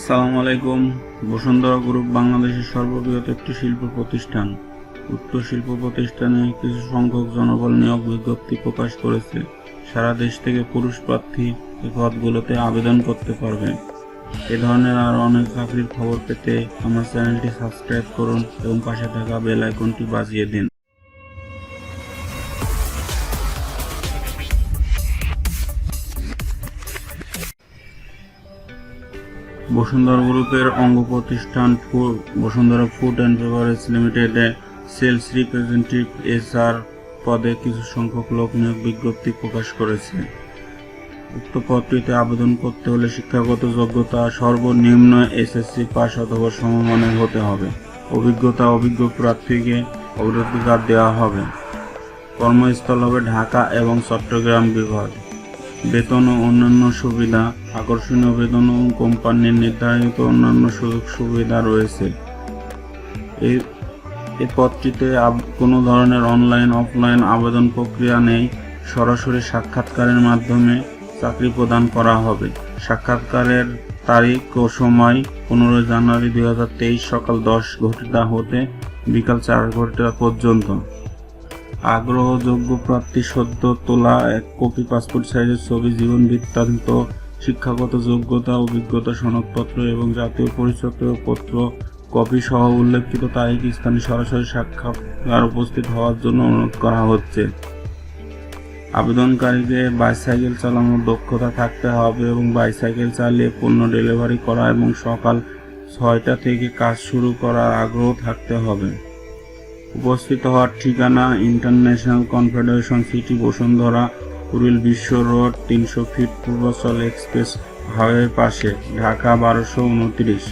আসসালামু আলাইকুম। বসুন্ধরা গ্রুপ বাংলাদেশের সর্ববৃহৎ একটি শিল্প প্রতিষ্ঠান। উক্ত শিল্প প্রতিষ্ঠানে কিছু সংখ্যক জনবল নিয়োগ বিজ্ঞপ্তি প্রকাশ করেছে। সারা দেশ থেকে পুরুষ প্রার্থী এই পদগুলোতে আবেদন করতে পারবেন। এ ধরনের আরও অনেক চাকরির খবর পেতে আমার চ্যানেলটি সাবস্ক্রাইব করুন এবং পাশে থাকা বেল আইকনটি বাজিয়ে দিন। বসুন্ধরা গ্রুপের অঙ্গ প্রতিষ্ঠান বসুন্ধরা ফুড অ্যান্ড বেভারেজ লিমিটেডে সেলস রিপ্রেজেন্টেটিভ এসআর পদে কিছু সংখ্যক লোক নিয়োগ বিজ্ঞপ্তি প্রকাশ করেছে। উক্ত পদটিতে আবেদন করতে হলে শিক্ষাগত যোগ্যতা সর্বনিম্ন এসএসসি পাস অথবা সমমানের হতে হবে। অভিজ্ঞ প্রার্থীকে অগ্রাধিকার দেওয়া হবে। কর্মস্থল হবে ঢাকা এবং চট্টগ্রাম বিভাগ। বেতন ও অন্যান্য সুবিধা। আকর্ষণীয় বেতন ও কোম্পানির নির্ধারিত অন্যান্য সুযোগ সুবিধা রয়েছে। এই পদটিতে কোনো ধরনের অনলাইন অফলাইন আবেদন প্রক্রিয়া নেই। সরাসরি সাক্ষাৎকারের মাধ্যমে চাকরি প্রদান করা হবে। সাক্ষাৎকারের তারিখ ও সময় 15 জানুয়ারি 2023 সকাল 10 ঘটিকা হতে বিকাল 4 ঘটিকা পর্যন্ত। আগ্রহযোগ্য প্রার্থী সদ্য তোলা 1 কপি পাসপোর্ট সাইজের ছবি, জীবন বৃত্তান্ত, শিক্ষাগত যোগ্যতা, অভিজ্ঞতা সনদপত্র এবং জাতীয় পরিচয়পত্র কপি সহ উল্লেখিত তারিখ স্থানে সরাসরি সাক্ষাৎকার উপস্থিত হওয়ার জন্য অনুরোধ করা হচ্ছে। আবেদনকারীকে বাইসাইকেল চালানোর দক্ষতা থাকতে হবে এবং বাইসাইকেল চালিয়ে পণ্য ডেলিভারি করা এবং সকাল 6টা থেকে কাজ শুরু করার আগ্রহ থাকতে হবে। উপস্থিত হওয়ার ঠিকানা international confederation city, Bashundhara, Kuril বিশ্ব রোড, 300 ফিট পূর্বাচল এক্সপ্রেস হাইওয়ের পাশে, ঢাকা 1229।